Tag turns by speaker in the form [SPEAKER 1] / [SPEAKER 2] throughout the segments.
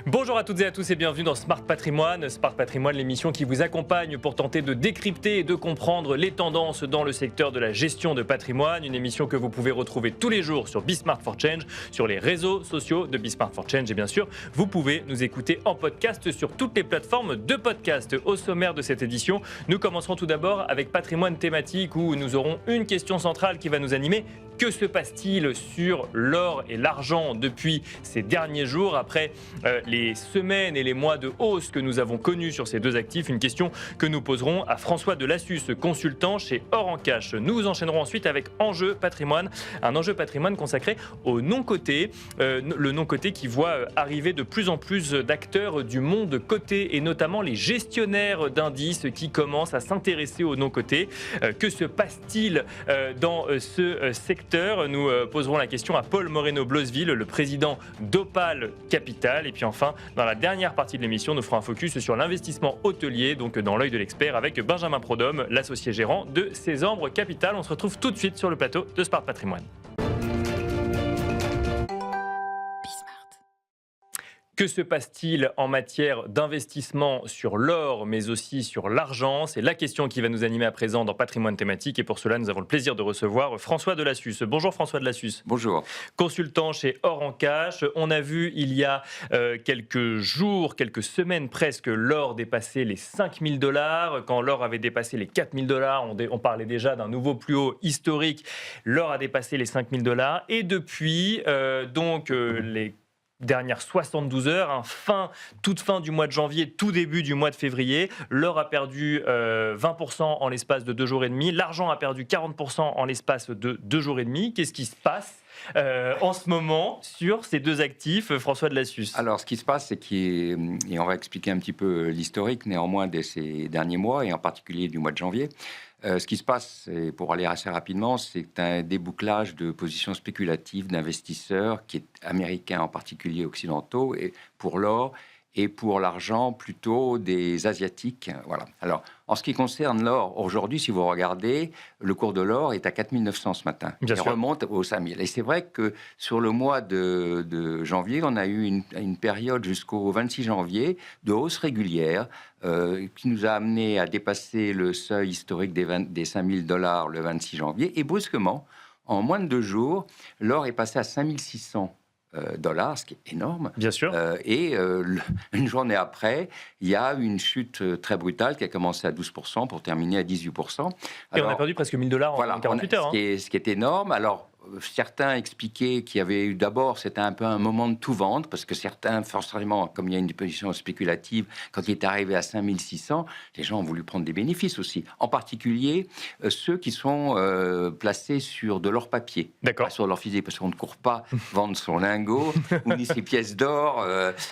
[SPEAKER 1] Bonjour à toutes et à tous et bienvenue dans Smart Patrimoine. Smart Patrimoine, l'émission qui vous accompagne pour tenter de décrypter et de comprendre les tendances dans le secteur de la gestion de patrimoine. Une émission que vous pouvez retrouver tous les jours sur Bismart for Change, sur les réseaux sociaux de Bismart for Change. Et bien sûr, vous pouvez nous écouter en podcast sur toutes les plateformes de podcast. Au sommaire de cette édition, nous commencerons tout d'abord avec Patrimoine thématique où nous aurons une question centrale qui va nous animer. Que se passe-t-il sur l'or et l'argent depuis ces derniers jours après les semaines et les mois de hausse que nous avons connus sur ces deux actifs? Une question que nous poserons à François Delassus, consultant chez Or en Cash. Nous enchaînerons ensuite avec Enjeu Patrimoine, un enjeu patrimoine consacré au non-coté, le non-coté qui voit arriver de plus en plus d'acteurs du monde coté et notamment les gestionnaires d'indices qui commencent à s'intéresser au non-coté. Que se passe-t-il dans ce secteur? Nous poserons la question à Paul Moreno-Blosville, le président d'Opale Capital. Et puis enfin, dans la dernière partie de l'émission, nous ferons un focus sur l'investissement hôtelier, donc dans l'œil de l'expert, avec Benjamin Prodhomme, l'associé gérant de Césambre Capital. On se retrouve tout de suite sur le plateau de Smart Patrimoine. Que se passe-t-il en matière d'investissement sur l'or, mais aussi sur l'argent? C'est la question qui va nous animer à présent dans Patrimoine thématique. Et pour cela, nous avons le plaisir de recevoir François Delassus. Bonjour François Delassus.
[SPEAKER 2] Bonjour.
[SPEAKER 1] Consultant chez Or en Cash. On a vu il y a quelques jours, quelques semaines presque, l'or dépasser les 5 000 $. Quand l'or avait dépassé les 4 000 $, on parlait déjà d'un nouveau plus haut historique. L'or a dépassé les 5 000 $. Et depuis, les dernières 72 heures, toute fin du mois de janvier, tout début du mois de février, l'or a perdu 20% en l'espace de 2 jours et demi, l'argent a perdu 40% en l'espace de 2 jours et demi. Qu'est-ce qui se passe en ce moment sur ces deux actifs, François Delassus?
[SPEAKER 2] Alors, ce qui se passe, c'est et on va expliquer un petit peu l'historique néanmoins de ces derniers mois, et en particulier du mois de janvier. Ce qui se passe, et pour aller assez rapidement, c'est un débouclage de positions spéculatives d'investisseurs qui est américains, en particulier occidentaux, et pour l'or, et pour l'argent plutôt des Asiatiques. Voilà. Alors, en ce qui concerne l'or, aujourd'hui, si vous regardez, le cours de l'or est à 4 900 ce matin. Il remonte aux 5 000. Et c'est vrai que sur le mois de janvier, on a eu une période jusqu'au 26 janvier de hausse régulière qui nous a amené à dépasser le seuil historique des 5 000 $ le 26 janvier. Et brusquement, en moins de 2 jours, l'or est passé à 5 600 $, ce qui est énorme.
[SPEAKER 1] Bien sûr.
[SPEAKER 2] Une journée après, il y a une chute très brutale qui a commencé à 12% pour terminer à 18%.
[SPEAKER 1] Et on a perdu presque 1 000 $ en 48 heures.
[SPEAKER 2] Ce qui est énorme. Alors, certains expliquaient qu'il y avait eu d'abord, c'était un peu un moment de tout vendre, parce que certains, forcément, comme il y a une position spéculative, quand il est arrivé à 5 600, les gens ont voulu prendre des bénéfices aussi. En particulier, ceux qui sont placés sur de l'or papier, pas sur l'or physique, parce qu'on ne court pas vendre son lingot ou ni ses pièces d'or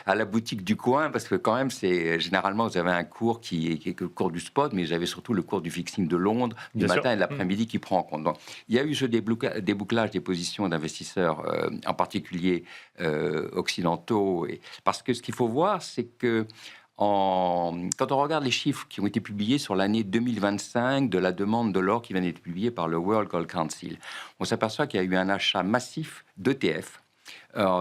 [SPEAKER 2] à la boutique du coin, parce que quand même, généralement, vous avez un cours qui est le cours du spot, mais vous avez surtout le cours du fixing de Londres, du matin et de l'après-midi qui prend en compte. Donc, il y a eu ce débouclage des positions d'investisseurs, en particulier occidentaux. Parce que ce qu'il faut voir, c'est que quand on regarde les chiffres qui ont été publiés sur l'année 2025 de la demande de l'or qui vient d'être publiée par le World Gold Council, on s'aperçoit qu'il y a eu un achat massif d'ETF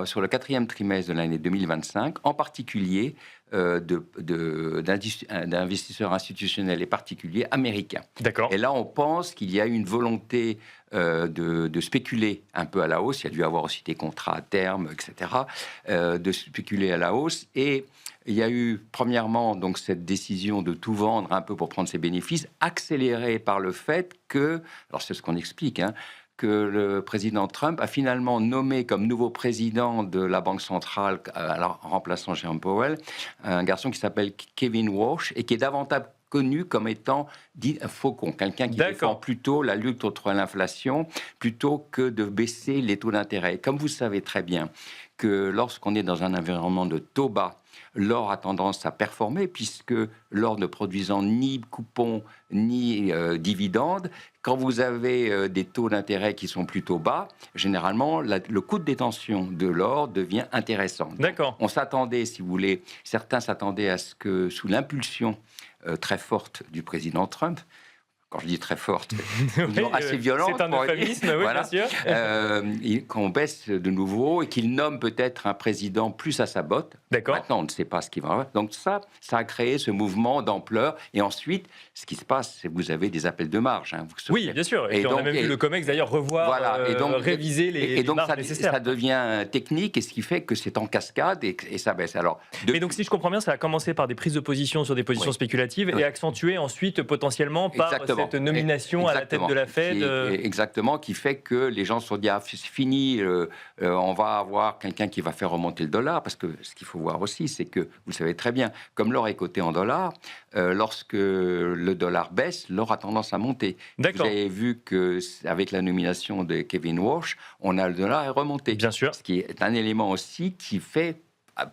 [SPEAKER 2] sur le 4e trimestre de l'année 2025, en particulier d'investisseurs institutionnels et particuliers américains.
[SPEAKER 1] D'accord.
[SPEAKER 2] Et là, on pense qu'il y a une volonté de spéculer un peu à la hausse. Il y a dû avoir aussi des contrats à terme, etc., de spéculer à la hausse. Et il y a eu, premièrement, donc, cette décision de tout vendre un peu pour prendre ses bénéfices, accélérée par le fait que, alors c'est ce qu'on explique, que le président Trump a finalement nommé comme nouveau président de la Banque centrale, alors remplaçant Jerome Powell, un garçon qui s'appelle Kevin Warsh et qui est davantage connu comme étant dit un faucon, quelqu'un qui défend plutôt la lutte contre l'inflation plutôt que de baisser les taux d'intérêt. Comme vous savez très bien que lorsqu'on est dans un environnement de taux bas, l'or a tendance à performer puisque l'or ne produisant ni coupons ni dividendes, quand vous avez des taux d'intérêt qui sont plutôt bas, généralement, le coût de détention de l'or devient intéressant.
[SPEAKER 1] D'accord.
[SPEAKER 2] On s'attendait, si vous voulez, certains s'attendaient à ce que, sous l'impulsion très forte du président Trump, quand je dis très forte,
[SPEAKER 1] Oui,
[SPEAKER 2] assez violente.
[SPEAKER 1] C'est un euphémisme, oui,
[SPEAKER 2] voilà.
[SPEAKER 1] bien sûr.
[SPEAKER 2] Qu'on baisse de nouveau et qu'il nomme peut-être un président plus à sa botte.
[SPEAKER 1] D'accord.
[SPEAKER 2] Maintenant, on ne sait pas ce qui va avoir. Donc ça a créé ce mouvement d'ampleur. Et ensuite, ce qui se passe, c'est que vous avez des appels de marge.
[SPEAKER 1] Oui, bien sûr. Et on a même vu le COMEX d'ailleurs revoir, réviser les marges nécessaires.
[SPEAKER 2] Ça devient technique, et ce qui fait que c'est en cascade et ça baisse. Alors,
[SPEAKER 1] Mais donc, si je comprends bien, ça a commencé par des prises de position sur des positions spéculatives et accentué ensuite potentiellement par cette nomination à la tête de la Fed.
[SPEAKER 2] Exactement, qui fait que les gens se sont dit, c'est fini, on va avoir quelqu'un qui va faire remonter le dollar, parce que ce qu'il faut voir aussi, c'est que, vous le savez très bien, comme l'or est coté en dollars, lorsque le dollar baisse, l'or a tendance à monter. Vous avez vu qu'avec la nomination de Kevin Warsh, le dollar est remonté.
[SPEAKER 1] Bien sûr.
[SPEAKER 2] Ce qui est un élément aussi qui fait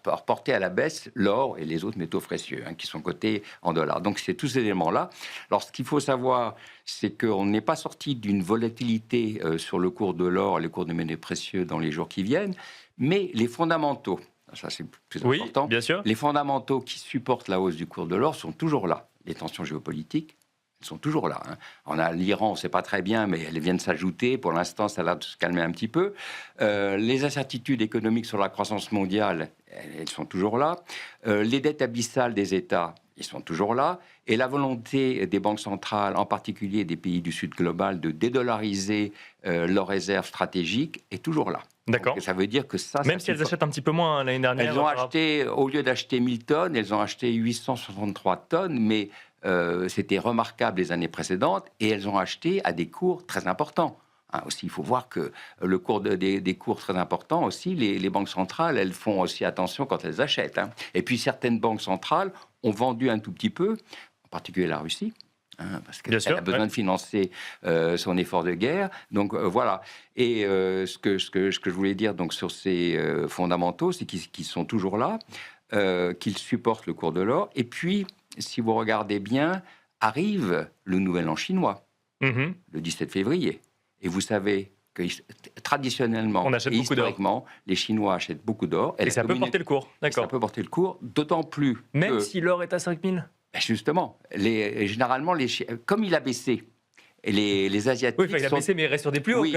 [SPEAKER 2] porter à la baisse l'or et les autres métaux précieux qui sont cotés en dollars. Donc, c'est tous ces éléments-là. Alors, ce qu'il faut savoir, c'est qu'on n'est pas sorti d'une volatilité sur le cours de l'or et le cours des métaux précieux dans les jours qui viennent, mais les fondamentaux, ça c'est plus important,
[SPEAKER 1] bien sûr.
[SPEAKER 2] Les fondamentaux qui supportent la hausse du cours de l'or sont toujours là. Les tensions géopolitiques, elles sont toujours là. On a l'Iran, on ne sait pas très bien, mais elles viennent s'ajouter. Pour l'instant, ça a l'air de se calmer un petit peu. Les incertitudes économiques sur la croissance mondiale, elles sont toujours là. Les dettes abyssales des États, ils sont toujours là. Et la volonté des banques centrales, en particulier des pays du Sud global, de dédollariser leurs réserves stratégiques est toujours là.
[SPEAKER 1] D'accord.
[SPEAKER 2] Donc, ça veut dire que ça...
[SPEAKER 1] Même si elles achètent un petit peu moins l'année dernière.
[SPEAKER 2] Elles ont acheté, au lieu d'acheter 1000 tonnes, elles ont acheté 863 tonnes, mais c'était remarquable les années précédentes, et elles ont acheté à des cours très importants. Aussi, il faut voir que le cours des cours très importants aussi, les banques centrales, elles font aussi attention quand elles achètent. Et puis certaines banques centrales ont vendu un tout petit peu, en particulier la Russie, parce qu'elle a besoin de financer son effort de guerre. Donc voilà. Et ce que je voulais dire donc, sur ces fondamentaux, c'est qu'ils sont toujours là, qu'ils supportent le cours de l'or. Et puis, si vous regardez bien, arrive le Nouvel An chinois, le 17 février. Et vous savez que traditionnellement et historiquement, les Chinois achètent beaucoup d'or.
[SPEAKER 1] Et ça peut porter le cours. D'accord.
[SPEAKER 2] Ça peut porter le cours, d'autant plus
[SPEAKER 1] même si l'or est à 5000 ?
[SPEAKER 2] Justement, généralement, comme il a baissé, et les Asiatiques...
[SPEAKER 1] Oui, il a baissé, mais il reste sur des plus hauts.
[SPEAKER 2] Oui,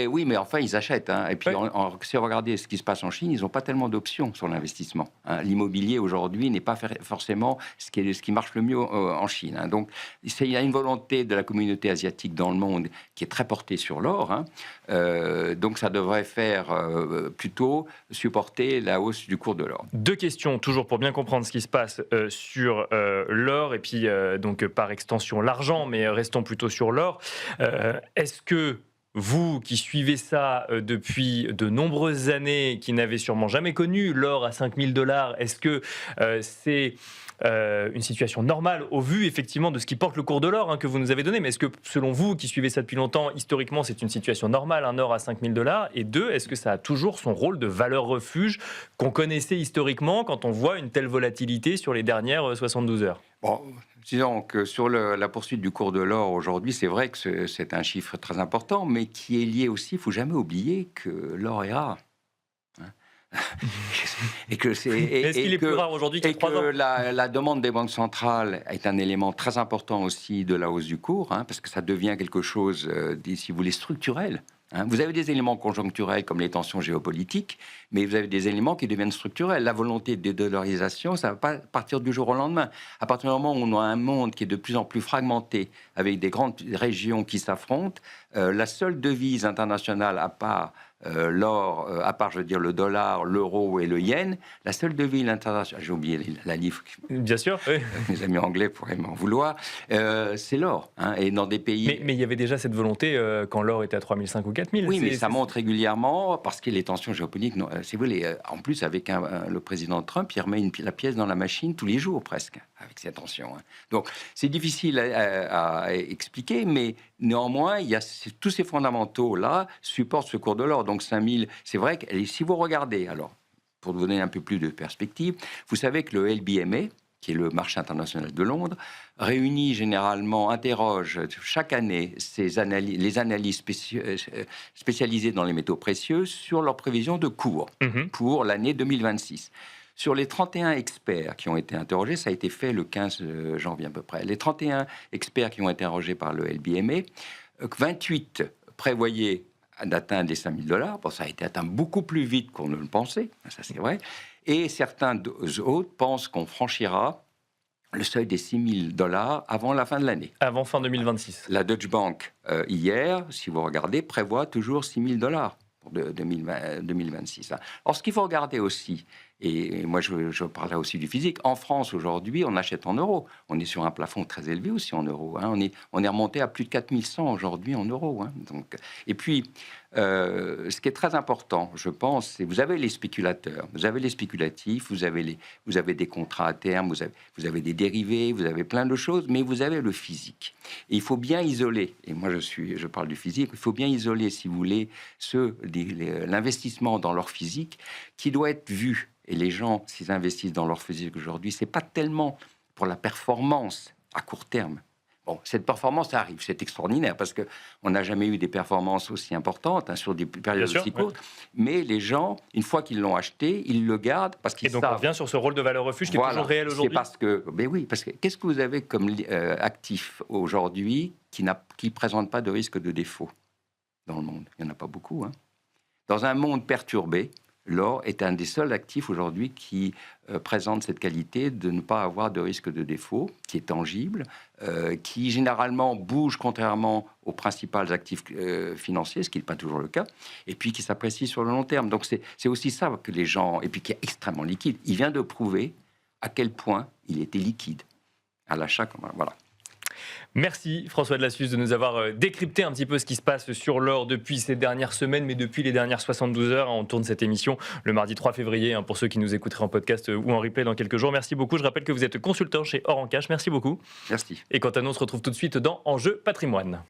[SPEAKER 2] oui, mais enfin, ils achètent. Et puis, si vous regardez ce qui se passe en Chine, ils n'ont pas tellement d'options sur l'investissement. L'immobilier, aujourd'hui, n'est pas forcément ce qui marche le mieux en Chine. Donc, il y a une volonté de la communauté asiatique dans le monde qui est très portée sur l'or. Donc, ça devrait faire plutôt supporter la hausse du cours de l'or.
[SPEAKER 1] Deux questions, toujours pour bien comprendre ce qui se passe sur l'or et puis, donc, par extension, l'argent, mais restons plutôt sur l'or. Est-ce que vous, qui suivez ça depuis de nombreuses années, qui n'avez sûrement jamais connu l'or à 5000 $, est-ce que c'est une situation normale au vu effectivement de ce qui porte le cours de l'or que vous nous avez donné, mais est-ce que selon vous, qui suivez ça depuis longtemps, historiquement, c'est une situation normale, un or à 5000 $? Et deux, est-ce que ça a toujours son rôle de valeur refuge qu'on connaissait historiquement quand on voit une telle volatilité sur les dernières 72 heures?
[SPEAKER 2] Bon, disons que sur la poursuite du cours de l'or aujourd'hui, c'est vrai que c'est un chiffre très important, mais qui est lié aussi, il ne faut jamais oublier que l'or est rare.
[SPEAKER 1] Est-ce qu'il est plus rare aujourd'hui qu'il y a 3 ans ?
[SPEAKER 2] La demande des banques centrales est un élément très important aussi de la hausse du cours, parce que ça devient quelque chose, si vous voulez, structurel. Vous avez des éléments conjoncturels comme les tensions géopolitiques, mais vous avez des éléments qui deviennent structurels. La volonté de dédollarisation, ça ne va pas partir du jour au lendemain. À partir du moment où on a un monde qui est de plus en plus fragmenté, avec des grandes régions qui s'affrontent, la seule devise internationale, à part l'or, à part, je veux dire, le dollar, l'euro et le yen, la seule devise internationale, j'ai oublié la livre,
[SPEAKER 1] bien sûr, oui.
[SPEAKER 2] Mes amis anglais pourraient m'en vouloir, c'est l'or. Et dans des pays...
[SPEAKER 1] Mais il y avait déjà cette volonté quand l'or était à 3500 ou 4000.
[SPEAKER 2] Oui, mais ça monte régulièrement parce que les tensions géopolitiques, si vous voulez, en plus, avec le président Trump, il remet la pièce dans la machine tous les jours presque, avec ces tensions. Donc, c'est difficile à expliquer, mais néanmoins, il y a tous ces fondamentaux-là supportent ce cours de l'or. Donc 5000, c'est vrai que si vous regardez, alors, pour vous donner un peu plus de perspective, vous savez que le LBMA, qui est le marché international de Londres, réunit généralement, interroge chaque année les analystes spécialisés dans les métaux précieux sur leurs prévisions de cours pour l'année 2026. Sur les 31 experts qui ont été interrogés, ça a été fait le 15 janvier à peu près, les 31 experts qui ont été interrogés par le LBMA, 28 prévoyaient d'atteindre les $5 000. Bon, ça a été atteint beaucoup plus vite qu'on ne le pensait, ça c'est vrai. Et certains autres pensent qu'on franchira le seuil des $6 000 avant la fin de l'année.
[SPEAKER 1] Avant fin 2026.
[SPEAKER 2] La Deutsche Bank, hier, si vous regardez, prévoit toujours $6 000 pour 2026. Alors, ce qu'il faut regarder aussi, et moi je parlerai aussi du physique, en France aujourd'hui, on achète en euros. On est sur un plafond très élevé aussi en euros. On est remonté à plus de 4100 aujourd'hui en euros. Donc, et puis, ce qui est très important, je pense, c'est vous avez les spéculateurs, vous avez les spéculatifs, vous avez des contrats à terme, vous avez des dérivés, vous avez plein de choses, mais vous avez le physique. Et il faut bien isoler, et moi je parle du physique, il faut bien isoler, si vous voulez, l'investissement dans leur physique qui doit être vu. Et les gens, s'ils investissent dans leur physique aujourd'hui, c'est pas tellement pour la performance à court terme. Bon, cette performance arrive, c'est extraordinaire parce qu'on n'a jamais eu des performances aussi importantes sur des périodes aussi courtes. Mais les gens, une fois qu'ils l'ont acheté, ils le gardent parce qu'ils savent.
[SPEAKER 1] Et donc on revient sur ce rôle de valeur refuge qui est toujours réel aujourd'hui.
[SPEAKER 2] C'est parce que, parce que qu'est-ce que vous avez comme actif aujourd'hui qui ne présente pas de risque de défaut dans le monde? Il n'y en a pas beaucoup. Dans un monde perturbé, l'or est un des seuls actifs aujourd'hui qui présente cette qualité de ne pas avoir de risque de défaut, qui est tangible, qui généralement bouge contrairement aux principaux actifs financiers, ce qui n'est pas toujours le cas, et puis qui s'apprécie sur le long terme. Donc c'est aussi ça que les gens... Et puis qui est extrêmement liquide. Il vient de prouver à quel point il était liquide à l'achat. Voilà.
[SPEAKER 1] Merci François Delassus de nous avoir décrypté un petit peu ce qui se passe sur l'or depuis ces dernières semaines, mais depuis les dernières 72 heures. On tourne cette émission le mardi 3 février, pour ceux qui nous écouteraient en podcast ou en replay dans quelques jours. Merci beaucoup. Je rappelle que vous êtes consultant chez Or en Cash. Merci beaucoup.
[SPEAKER 2] Merci.
[SPEAKER 1] Et quant à nous, on se retrouve tout de suite dans Enjeu Patrimoine.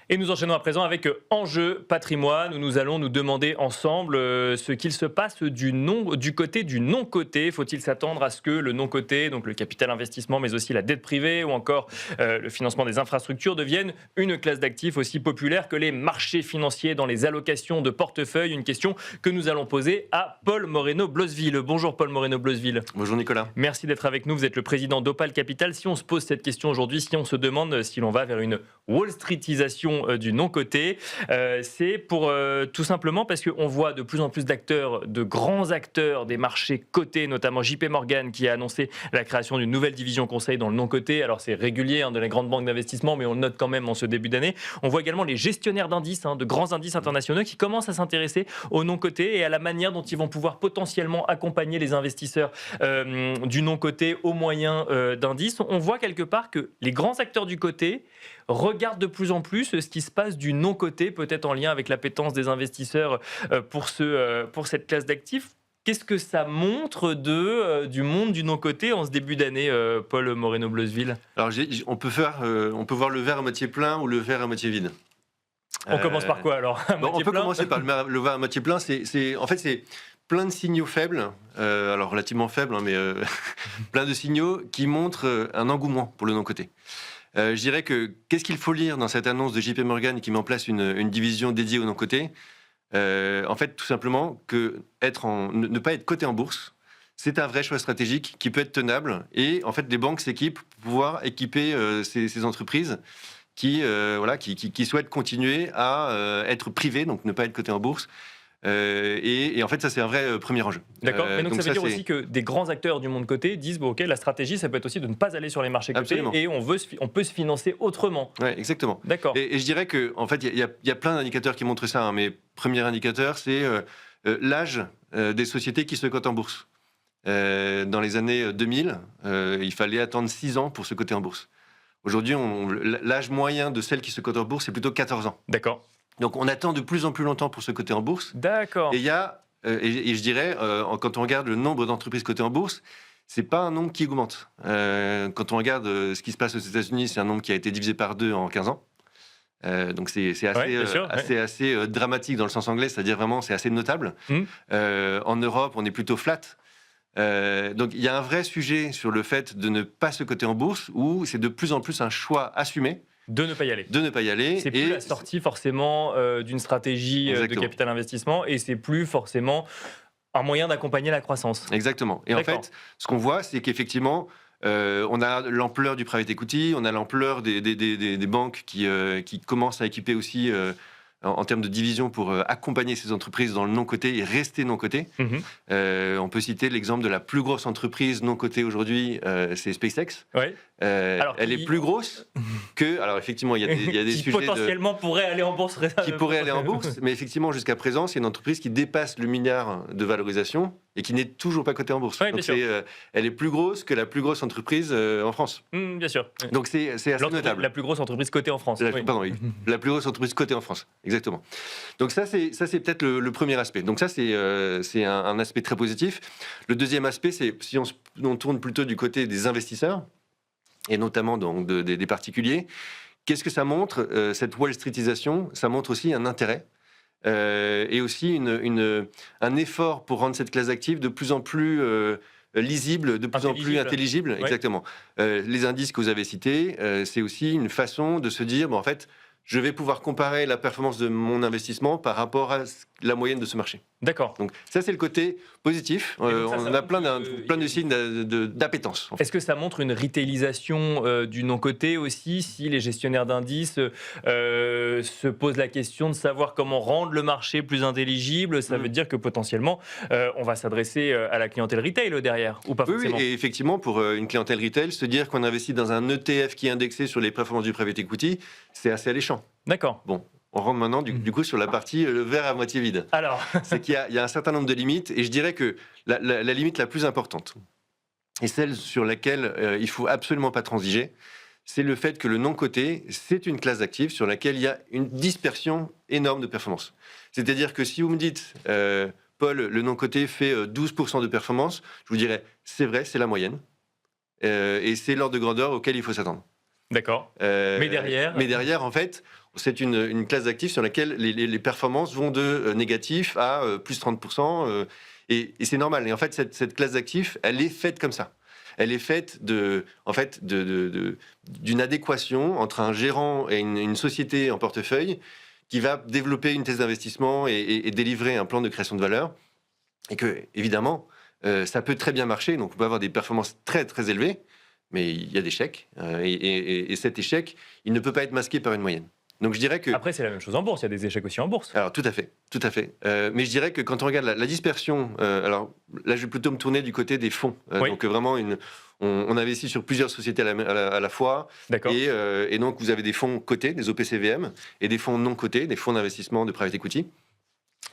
[SPEAKER 1] Et nous enchaînons à présent avec Enjeu Patrimoine, où nous allons nous demander ensemble ce qu'il se passe du côté du non-coté. Faut-il s'attendre à ce que le non-coté, donc le capital investissement, mais aussi la dette privée ou encore le financement des infrastructures, deviennent une classe d'actifs aussi populaire que les marchés financiers dans les allocations de portefeuille? Une question que nous allons poser à Paul Moreno-Blosville. Bonjour Paul Moreno-Blosville.
[SPEAKER 3] Bonjour Nicolas.
[SPEAKER 1] Merci d'être avec nous. Vous êtes le président d'Opale Capital. Si on se pose cette question aujourd'hui, si on se demande si l'on va vers une Wall Streetisation du non-coté, c'est pour tout simplement parce qu'on voit de plus en plus d'acteurs, de grands acteurs des marchés cotés, notamment JP Morgan qui a annoncé la création d'une nouvelle division conseil dans le non-coté. Alors c'est régulier de la grande banque d'investissement, mais on le note quand même en ce début d'année. On voit également les gestionnaires d'indices, de grands indices internationaux qui commencent à s'intéresser au non-coté et à la manière dont ils vont pouvoir potentiellement accompagner les investisseurs du non-coté au moyen d'indices. On voit quelque part que les grands acteurs du coté regardent de plus en plus ce qui se passe du non-coté, peut-être en lien avec l'appétence des investisseurs pour cette classe d'actifs. Qu'est-ce que ça montre du monde du non-coté en ce début d'année, Paul Moreno-Blosville?
[SPEAKER 3] Alors, on peut voir le verre à moitié plein ou le verre à moitié vide.
[SPEAKER 1] On commence par quoi alors?
[SPEAKER 3] On peut commencer par le verre à moitié plein. En fait, c'est plein de signaux faibles, alors relativement faibles, mais plein de signaux qui montrent un engouement pour le non-coté. Je dirais que qu'est-ce qu'il faut lire dans cette annonce de JP Morgan qui met en place une division dédiée au non-coté? En fait, tout simplement, ne pas être coté en bourse, c'est un vrai choix stratégique qui peut être tenable. Et en fait, les banques s'équipent pour pouvoir équiper ces entreprises qui souhaitent continuer à être privées, donc ne pas être cotées en bourse. Et en fait, ça, c'est un vrai premier enjeu.
[SPEAKER 1] D'accord, mais donc ça veut dire aussi que des grands acteurs du monde coté disent ok, la stratégie, ça peut être aussi de ne pas aller sur les marchés cotés. Absolument. Et on peut se financer autrement.
[SPEAKER 3] Oui, exactement.
[SPEAKER 1] D'accord.
[SPEAKER 3] Et je dirais qu'en fait, il y a plein d'indicateurs qui montrent ça. Mais premier indicateur, c'est l'âge des sociétés qui se cotent en bourse. Dans les années 2000, il fallait attendre 6 ans pour se coter en bourse. Aujourd'hui, l'âge moyen de celles qui se cotent en bourse, c'est plutôt 14 ans.
[SPEAKER 1] D'accord.
[SPEAKER 3] Donc on attend de plus en plus longtemps pour se coter en bourse.
[SPEAKER 1] D'accord.
[SPEAKER 3] Et il y a, et je dirais, quand on regarde le nombre d'entreprises cotées en bourse, c'est pas un nombre qui augmente. Quand on regarde ce qui se passe aux États-Unis, c'est un nombre qui a été divisé par 2 en 15 ans. Donc c'est assez dramatique dans le sens anglais, c'est-à-dire vraiment c'est assez notable. En Europe, on est plutôt flat. Donc il y a un vrai sujet sur le fait de ne pas se coter en bourse, où c'est de plus en plus un choix assumé.
[SPEAKER 1] De ne pas y aller.
[SPEAKER 3] De ne pas y aller.
[SPEAKER 1] C'est plus la sortie forcément d'une stratégie de capital investissement et c'est plus forcément un moyen d'accompagner la croissance.
[SPEAKER 3] Exactement. Et en fait, ce qu'on voit, c'est qu'effectivement, on a l'ampleur du private equity, on a l'ampleur des banques qui commencent à équiper aussi en termes de division pour accompagner ces entreprises dans le non-coté et rester non-coté. On peut citer l'exemple de la plus grosse entreprise non-cotée aujourd'hui, c'est SpaceX.
[SPEAKER 1] Ouais.
[SPEAKER 3] Elle est plus grosse que... Alors effectivement, il y a des
[SPEAKER 1] qui
[SPEAKER 3] sujets
[SPEAKER 1] potentiellement pourraient aller en bourse.
[SPEAKER 3] qui pourraient aller en bourse, mais effectivement, jusqu'à présent, c'est une entreprise qui dépasse le milliard de valorisation et qui n'est toujours pas cotée en bourse.
[SPEAKER 1] Ouais,
[SPEAKER 3] donc elle est plus grosse que la plus grosse entreprise en France.
[SPEAKER 1] Bien sûr.
[SPEAKER 3] Donc c'est assez notable.
[SPEAKER 1] La plus grosse entreprise cotée en France.
[SPEAKER 3] Pardon, oui. La plus grosse entreprise cotée en France, exactement. Donc ça, c'est peut-être le premier aspect. Donc ça, c'est un aspect très positif. Le deuxième aspect, c'est si on tourne plutôt du côté des investisseurs, et notamment donc des particuliers, qu'est-ce que ça montre, cette Wall Streetisation? Ça montre aussi un intérêt et aussi un effort pour rendre cette classe d'actifs de plus en plus lisible, de plus en plus intelligible. Oui. Exactement. Les indices que vous avez cités, c'est aussi une façon de se dire, en fait, je vais pouvoir comparer la performance de mon investissement par rapport à la moyenne de ce marché.
[SPEAKER 1] D'accord.
[SPEAKER 3] Donc ça, c'est le côté positif. On a plein de signes d'appétence. En fait.
[SPEAKER 1] Est-ce que ça montre une retailisation du non-coté aussi, si les gestionnaires d'indices se posent la question de savoir comment rendre le marché plus intelligible? Ça veut dire que potentiellement, on va s'adresser à la clientèle retail derrière, ou pas forcément?
[SPEAKER 3] Oui, et effectivement, pour une clientèle retail, se dire qu'on investit dans un ETF qui est indexé sur les performances du private equity, c'est assez alléchant.
[SPEAKER 1] D'accord.
[SPEAKER 3] Bon. On rentre maintenant du coup sur la partie le verre à moitié vide.
[SPEAKER 1] Alors,
[SPEAKER 3] c'est qu'il y a un certain nombre de limites, et je dirais que la limite la plus importante, et celle sur laquelle il faut absolument pas transiger, c'est le fait que le non-coté, c'est une classe d'actifs sur laquelle il y a une dispersion énorme de performance. C'est-à-dire que si vous me dites, Paul, le non-coté fait 12% de performance, je vous dirais, c'est vrai, c'est la moyenne, et c'est l'ordre de grandeur auquel il faut s'attendre.
[SPEAKER 1] D'accord. Mais derrière,
[SPEAKER 3] en fait, c'est une classe d'actifs sur laquelle les performances vont de négatif à plus 30%. Et c'est normal. Et en fait, cette classe d'actifs, elle est faite comme ça. Elle est faite d'une adéquation entre un gérant et une société en portefeuille qui va développer une thèse d'investissement et délivrer un plan de création de valeur. Et que, évidemment, ça peut très bien marcher. Donc, on peut avoir des performances très, très élevées. Mais il y a des échecs, et cet échec, il ne peut pas être masqué par une moyenne. Donc je dirais que...
[SPEAKER 1] Après, c'est la même chose en bourse, il y a des échecs aussi en bourse.
[SPEAKER 3] Alors tout à fait. Mais je dirais que quand on regarde la dispersion, alors là je vais plutôt me tourner du côté des fonds.
[SPEAKER 1] Oui.
[SPEAKER 3] Donc vraiment, on investit sur plusieurs sociétés à la fois.
[SPEAKER 1] D'accord.
[SPEAKER 3] Et donc vous avez des fonds cotés, des OPCVM, et des fonds non cotés, des fonds d'investissement de private equity.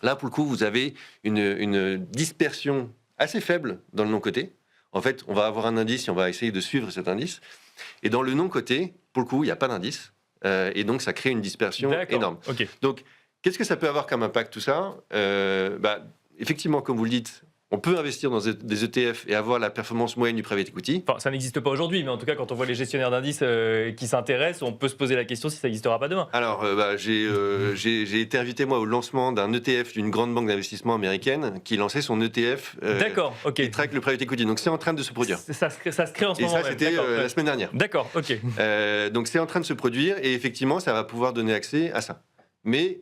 [SPEAKER 3] Là pour le coup, vous avez une dispersion assez faible dans le non coté. En fait, on va avoir un indice et on va essayer de suivre cet indice. Et dans le non-coté, pour le coup, il n'y a pas d'indice. Et donc, ça crée une dispersion énorme.
[SPEAKER 1] Okay.
[SPEAKER 3] Donc, qu'est-ce que ça peut avoir comme impact, tout ça? Effectivement, comme vous le dites, on peut investir dans des ETF et avoir la performance moyenne du private equity.
[SPEAKER 1] Enfin, ça n'existe pas aujourd'hui, mais en tout cas, quand on voit les gestionnaires d'indices qui s'intéressent, on peut se poser la question si ça n'existera pas demain.
[SPEAKER 3] Alors, j'ai été invité, moi, au lancement d'un ETF d'une grande banque d'investissement américaine qui lançait son ETF
[SPEAKER 1] D'accord, ok.
[SPEAKER 3] qui traque le private equity. Donc, c'est en train de se produire.
[SPEAKER 1] Ça se crée en ce moment.
[SPEAKER 3] Et ça, c'était la semaine dernière.
[SPEAKER 1] D'accord, ok.
[SPEAKER 3] Donc, c'est en train de se produire et effectivement, ça va pouvoir donner accès à ça. Mais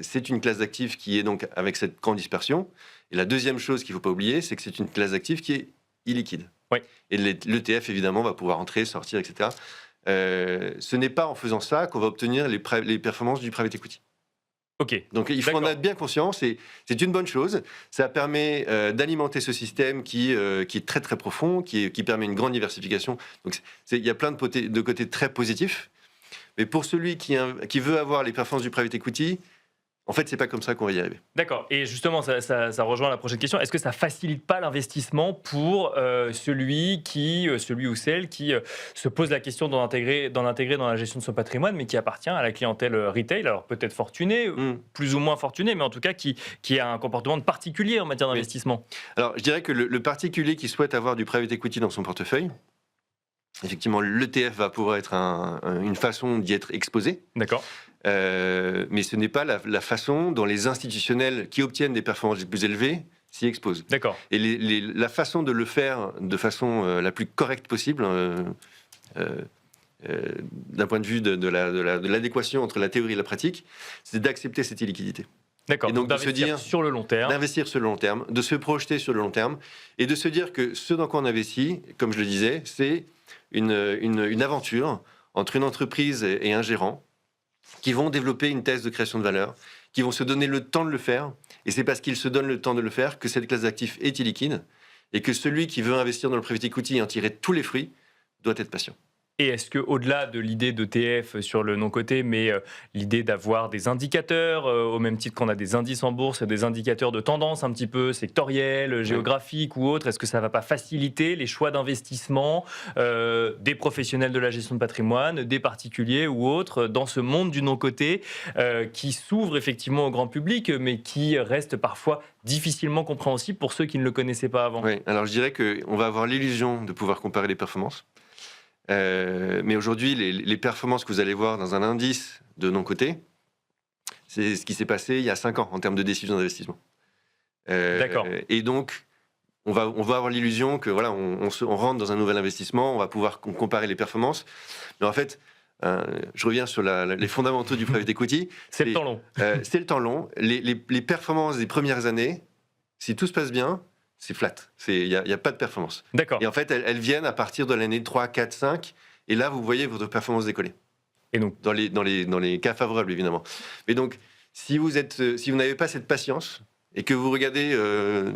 [SPEAKER 3] c'est une classe d'actifs qui est donc avec cette grande dispersion. Et la deuxième chose qu'il ne faut pas oublier, c'est que c'est une classe d'actifs qui est illiquide.
[SPEAKER 1] Oui.
[SPEAKER 3] Et l'ETF, évidemment, va pouvoir entrer, sortir, etc. Ce n'est pas en faisant ça qu'on va obtenir les performances du private equity.
[SPEAKER 1] Ok.
[SPEAKER 3] Donc il faut en être bien conscient, c'est une bonne chose. Ça permet d'alimenter ce système qui est très très profond, qui permet une grande diversification. Donc il y a plein de côtés très positifs. Mais pour celui qui veut avoir les performances du private equity, en fait, c'est pas comme ça qu'on va y arriver.
[SPEAKER 1] D'accord. Et justement, ça rejoint la prochaine question. Est-ce que ça facilite pas l'investissement pour celui ou celle qui se pose la question d'en intégrer dans la gestion de son patrimoine, mais qui appartient à la clientèle retail, alors peut-être fortunée, plus ou moins fortunée, mais en tout cas qui a un comportement particulier en matière d'investissement?
[SPEAKER 3] Alors, je dirais que le particulier qui souhaite avoir du private equity dans son portefeuille, effectivement, l'ETF va pouvoir être une façon d'y être exposé.
[SPEAKER 1] D'accord.
[SPEAKER 3] Mais ce n'est pas la façon dont les institutionnels qui obtiennent des performances les plus élevées s'y exposent.
[SPEAKER 1] D'accord.
[SPEAKER 3] Et la façon de le faire de façon la plus correcte possible, d'un point de vue de l'adéquation entre la théorie et la pratique, c'est d'accepter cette illiquidité.
[SPEAKER 1] D'accord,
[SPEAKER 3] Et donc de se
[SPEAKER 1] d'investir
[SPEAKER 3] dire,
[SPEAKER 1] sur le long terme.
[SPEAKER 3] d'investir sur le long terme, de se projeter sur le long terme, et de se dire que ce dans quoi on investit, comme je le disais, c'est une aventure entre une entreprise et un gérant qui vont développer une thèse de création de valeur, qui vont se donner le temps de le faire, et c'est parce qu'ils se donnent le temps de le faire que cette classe d'actifs est illiquide, et que celui qui veut investir dans le private equity et en tirer tous les fruits doit être patient.
[SPEAKER 1] Et est-ce qu'au-delà de l'idée d'ETF sur le non-coté, mais l'idée d'avoir des indicateurs, au même titre qu'on a des indices en bourse, des indicateurs de tendance un petit peu sectoriels, géographiques ou autres, est-ce que ça ne va pas faciliter les choix d'investissement des professionnels de la gestion de patrimoine, des particuliers ou autres, dans ce monde du non-coté qui s'ouvre effectivement au grand public, mais qui reste parfois difficilement compréhensible pour ceux qui ne le connaissaient pas avant?
[SPEAKER 3] Oui, alors je dirais qu'on va avoir l'illusion de pouvoir comparer les performances. Mais aujourd'hui, les performances que vous allez voir dans un indice de non-coté, c'est ce qui s'est passé il y a 5 ans en termes de décision d'investissement.
[SPEAKER 1] D'accord.
[SPEAKER 3] Et donc, on va avoir l'illusion que voilà, on rentre dans un nouvel investissement, on va pouvoir comparer les performances. Mais en fait, je reviens sur les fondamentaux du private equity.
[SPEAKER 1] C'est le temps long.
[SPEAKER 3] C'est le temps long. Les performances des premières années, si tout se passe bien, c'est flat. Il n'y a pas de performance.
[SPEAKER 1] D'accord.
[SPEAKER 3] Et en fait, elles viennent à partir de l'année 3, 4, 5. Et là, vous voyez votre performance décoller.
[SPEAKER 1] Et donc,
[SPEAKER 3] dans les cas favorables, évidemment. Mais donc, si vous n'avez pas cette patience et que vous regardez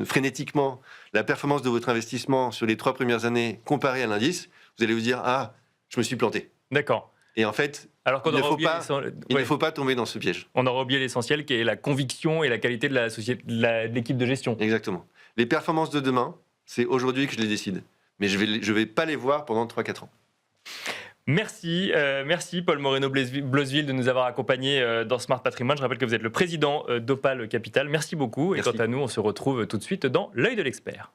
[SPEAKER 3] frénétiquement la performance de votre investissement sur les 3 premières années comparée à l'indice, vous allez vous dire « Ah, je me suis planté ».
[SPEAKER 1] d'accord.
[SPEAKER 3] Et en fait,
[SPEAKER 1] Alors qu'on
[SPEAKER 3] il
[SPEAKER 1] ne
[SPEAKER 3] ne faut pas tomber dans ce piège.
[SPEAKER 1] On aura oublié l'essentiel qui est la conviction et la qualité de la société, de l'équipe de gestion.
[SPEAKER 3] Exactement. Les performances de demain, c'est aujourd'hui que je les décide. Mais je vais pas les voir pendant 3-4 ans.
[SPEAKER 1] Merci Paul Moreno-Blosville de nous avoir accompagnés dans Smart Patrimoine. Je rappelle que vous êtes le président d'Opale Capital. Merci beaucoup.
[SPEAKER 3] Merci.
[SPEAKER 1] Et quant à nous, on se retrouve tout de suite dans l'œil de l'expert.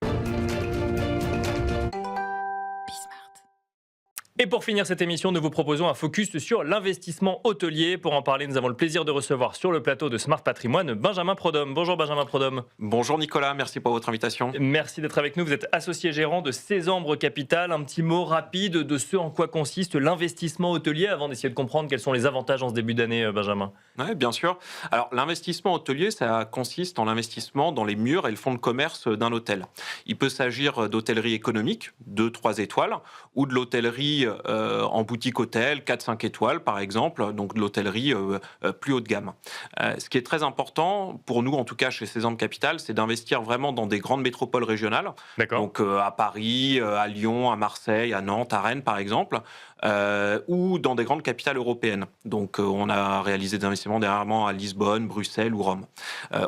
[SPEAKER 1] Et pour finir cette émission, nous vous proposons un focus sur l'investissement hôtelier. Pour en parler, nous avons le plaisir de recevoir sur le plateau de Smart Patrimoine Benjamin Prodhomme. Bonjour Benjamin Prodhomme.
[SPEAKER 4] Bonjour Nicolas, merci pour votre invitation.
[SPEAKER 1] Merci d'être avec nous. Vous êtes associé gérant de Césambre Capital. Un petit mot rapide de ce en quoi consiste l'investissement hôtelier avant d'essayer de comprendre quels sont les avantages en ce début d'année, Benjamin.
[SPEAKER 4] Oui, bien sûr. Alors l'investissement hôtelier, ça consiste en l'investissement dans les murs et le fonds de commerce d'un hôtel. Il peut s'agir d'hôtellerie économique, 2-3 étoiles, ou de l'hôtellerie en boutique hôtel, 4-5 étoiles par exemple, donc de l'hôtellerie plus haut de gamme. Ce qui est très important, pour nous en tout cas chez Césambre Capital, c'est d'investir vraiment dans des grandes métropoles régionales.
[SPEAKER 1] D'accord.
[SPEAKER 4] Donc à Paris, à Lyon, à Marseille, à Nantes, à Rennes par exemple, ou dans des grandes capitales européennes. Donc on a réalisé des investissements dernièrement à Lisbonne, Bruxelles ou Rome.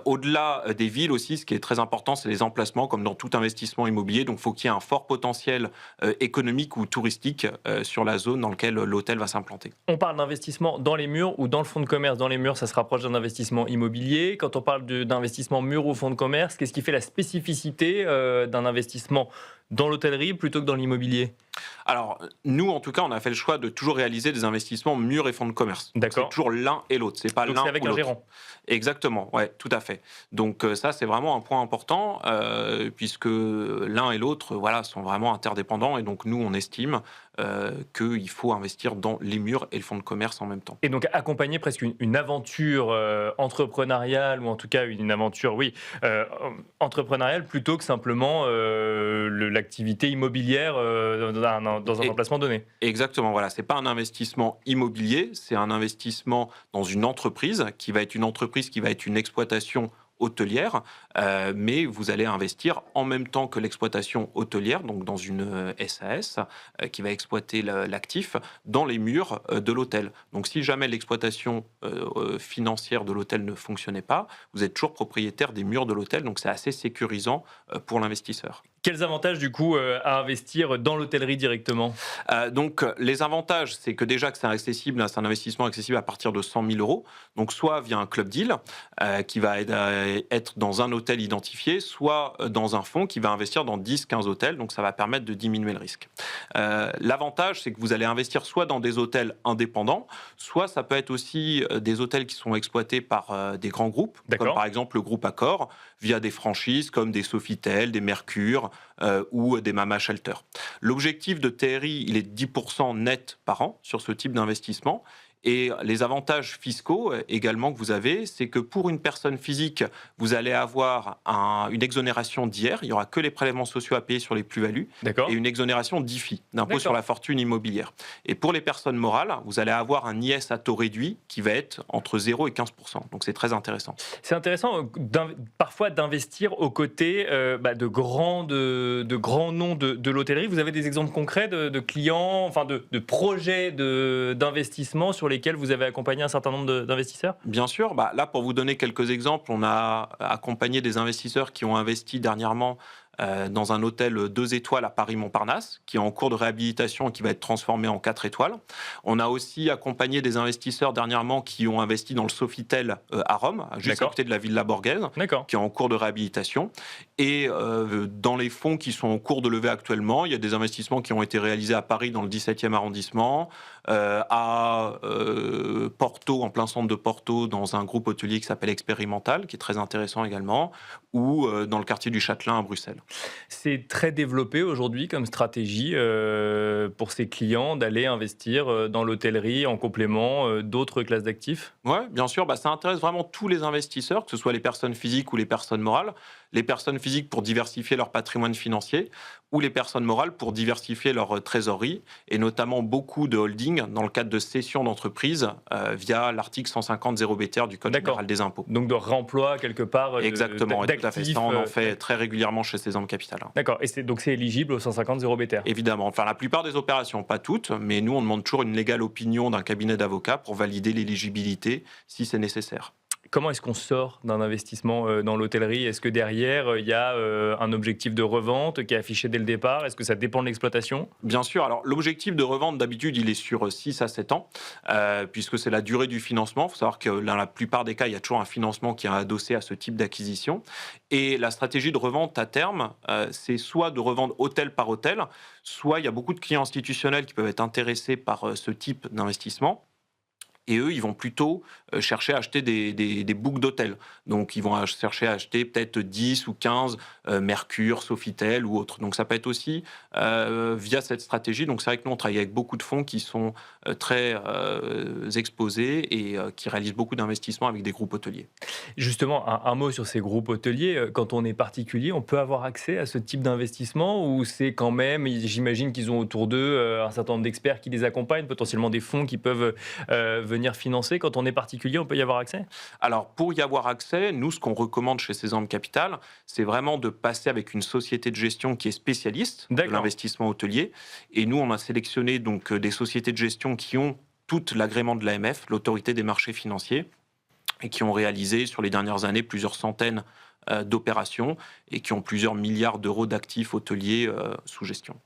[SPEAKER 4] Au-delà des villes aussi, ce qui est très important, c'est les emplacements, comme dans tout investissement immobilier. Donc il faut qu'il y ait un fort potentiel économique ou touristique sur la zone dans laquelle l'hôtel va s'implanter.
[SPEAKER 1] On parle d'investissement dans les murs ou dans le fonds de commerce. Dans les murs, ça se rapproche d'un investissement immobilier. Quand on parle d'investissement mur ou fonds de commerce, qu'est-ce qui fait la spécificité d'un investissement dans l'hôtellerie plutôt que dans l'immobilier?
[SPEAKER 4] Alors, nous, en tout cas, on a fait le choix de toujours réaliser des investissements murs et fonds de commerce.
[SPEAKER 1] D'accord.
[SPEAKER 4] C'est toujours l'un et l'autre, c'est pas
[SPEAKER 1] Donc
[SPEAKER 4] l'un
[SPEAKER 1] c'est avec
[SPEAKER 4] ou
[SPEAKER 1] un
[SPEAKER 4] l'autre.
[SPEAKER 1] gérant.
[SPEAKER 4] Exactement, ouais, tout à fait. Donc ça, c'est vraiment un point important, puisque l'un et l'autre, voilà, sont vraiment interdépendants, et donc nous, on estime qu'il faut investir dans les murs et le fonds de commerce en même temps.
[SPEAKER 1] Et donc accompagner presque une aventure entrepreneuriale, ou en tout cas une aventure, entrepreneuriale, plutôt que simplement l'activité immobilière dans un emplacement donné.
[SPEAKER 4] Exactement, voilà, c'est pas un investissement immobilier, c'est un investissement dans une entreprise qui va être une exploitation hôtelière, mais vous allez investir en même temps que l'exploitation hôtelière, donc dans une SAS qui va exploiter l'actif dans les murs de l'hôtel. Donc si jamais l'exploitation financière de l'hôtel ne fonctionnait pas, vous êtes toujours propriétaire des murs de l'hôtel, donc c'est assez sécurisant pour l'investisseur.
[SPEAKER 1] Quels avantages du coup à investir dans l'hôtellerie directement?
[SPEAKER 4] Donc les avantages, c'est que déjà que c'est un investissement accessible à partir de 100 000 euros, donc soit via un club deal qui va être dans un hôtel identifié, soit dans un fonds qui va investir dans 10-15 hôtels, donc ça va permettre de diminuer le risque. L'avantage, c'est que vous allez investir soit dans des hôtels indépendants, soit ça peut être aussi des hôtels qui sont exploités par des grands groupes, comme par exemple le groupe Accor, via des franchises comme des Sofitel, des Mercure ou des Mama Shelter. L'objectif de TRI, il est de 10% net par an sur ce type d'investissement. Et les avantages fiscaux également que vous avez, c'est que pour une personne physique, vous allez avoir une exonération d'IR. Il n'y aura que les prélèvements sociaux à payer sur les plus-values et une exonération d'IFI, d'impôt sur la fortune immobilière. Et pour les personnes morales, vous allez avoir un IS à taux réduit qui va être entre 0 et 15%. Donc c'est très intéressant.
[SPEAKER 1] C'est intéressant parfois d'investir aux côtés de grands noms de l'hôtellerie. Vous avez des exemples concrets de clients, enfin de projets d'investissement sur lesquels vous avez accompagné un certain nombre d'investisseurs ?
[SPEAKER 4] Bien sûr. Là, pour vous donner quelques exemples, on a accompagné des investisseurs qui ont investi dernièrement dans un hôtel 2 étoiles à Paris-Montparnasse, qui est en cours de réhabilitation et qui va être transformé en 4 étoiles. On a aussi accompagné des investisseurs dernièrement qui ont investi dans le Sofitel à Rome, juste à côté de la Villa Borghese, qui est en cours de réhabilitation. Et dans les fonds qui sont en cours de levée actuellement, il y a des investissements qui ont été réalisés à Paris dans le 17e arrondissement, à Porto, en plein centre de Porto, dans un groupe hôtelier qui s'appelle Expérimental, qui est très intéressant également, ou dans le quartier du Châtelain à Bruxelles.
[SPEAKER 1] C'est très développé aujourd'hui comme stratégie pour ses clients d'aller investir dans l'hôtellerie en complément d'autres classes d'actifs ?
[SPEAKER 4] Oui, bien sûr. Ça intéresse vraiment tous les investisseurs, que ce soit les personnes physiques ou les personnes morales. Les personnes physiques pour diversifier leur patrimoine financier ou les personnes morales pour diversifier leur trésorerie, et notamment beaucoup de holdings dans le cadre de cession d'entreprise via l'article 150 0BTR du Code général des impôts.
[SPEAKER 1] Donc de réemploi quelque part.
[SPEAKER 4] Exactement, tout à fait. Ça, on en fait très régulièrement chez Sésame Capital.
[SPEAKER 1] D'accord, et donc c'est éligible au 150 0BTR ?
[SPEAKER 4] Évidemment, enfin la plupart des opérations, pas toutes, mais nous on demande toujours une légale opinion d'un cabinet d'avocats pour valider l'éligibilité si c'est nécessaire.
[SPEAKER 1] Comment est-ce qu'on sort d'un investissement dans l'hôtellerie ? Est-ce que derrière, il y a un objectif de revente qui est affiché dès le départ ? Est-ce que ça dépend de l'exploitation ?
[SPEAKER 4] Bien sûr. Alors, l'objectif de revente, d'habitude, il est sur 6 à 7 ans, puisque c'est la durée du financement. Il faut savoir que dans la plupart des cas, il y a toujours un financement qui est adossé à ce type d'acquisition. Et la stratégie de revente à terme, c'est soit de revendre hôtel par hôtel, soit il y a beaucoup de clients institutionnels qui peuvent être intéressés par ce type d'investissement. Et eux, ils vont plutôt chercher à acheter des bouques d'hôtels. Donc, ils vont chercher à acheter peut-être 10 ou 15 Mercure, Sofitel ou autres. Donc, ça peut être aussi via cette stratégie. Donc, c'est vrai que nous, on travaille avec beaucoup de fonds qui sont très exposés et qui réalisent beaucoup d'investissements avec des groupes hôteliers.
[SPEAKER 1] Justement, un mot sur ces groupes hôteliers. Quand on est particulier, on peut avoir accès à ce type d'investissement ou c'est quand même, j'imagine qu'ils ont autour d'eux un certain nombre d'experts qui les accompagnent, potentiellement des fonds qui peuvent venir financer. Quand on est particulier, on peut y avoir accès ?
[SPEAKER 4] Alors, pour y avoir accès, nous, ce qu'on recommande chez Sésame Capital, c'est vraiment de passer avec une société de gestion qui est spécialiste de l'investissement hôtelier. Et nous, on a sélectionné donc des sociétés de gestion qui ont tout l'agrément de l'AMF, l'autorité des marchés financiers, et qui ont réalisé sur les dernières années plusieurs centaines d'opérations et qui ont plusieurs milliards d'euros d'actifs hôteliers sous gestion.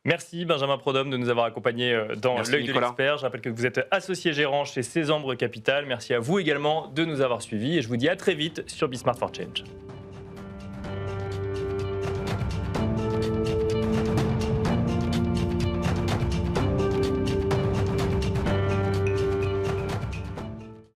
[SPEAKER 1] Merci Benjamin Prodhomme de nous avoir accompagnés dans l'œil de l'expert. Je rappelle que vous êtes associé gérant chez Sésame Capital. Merci à vous également de nous avoir suivis et je vous dis à très vite sur Be Smart for Change.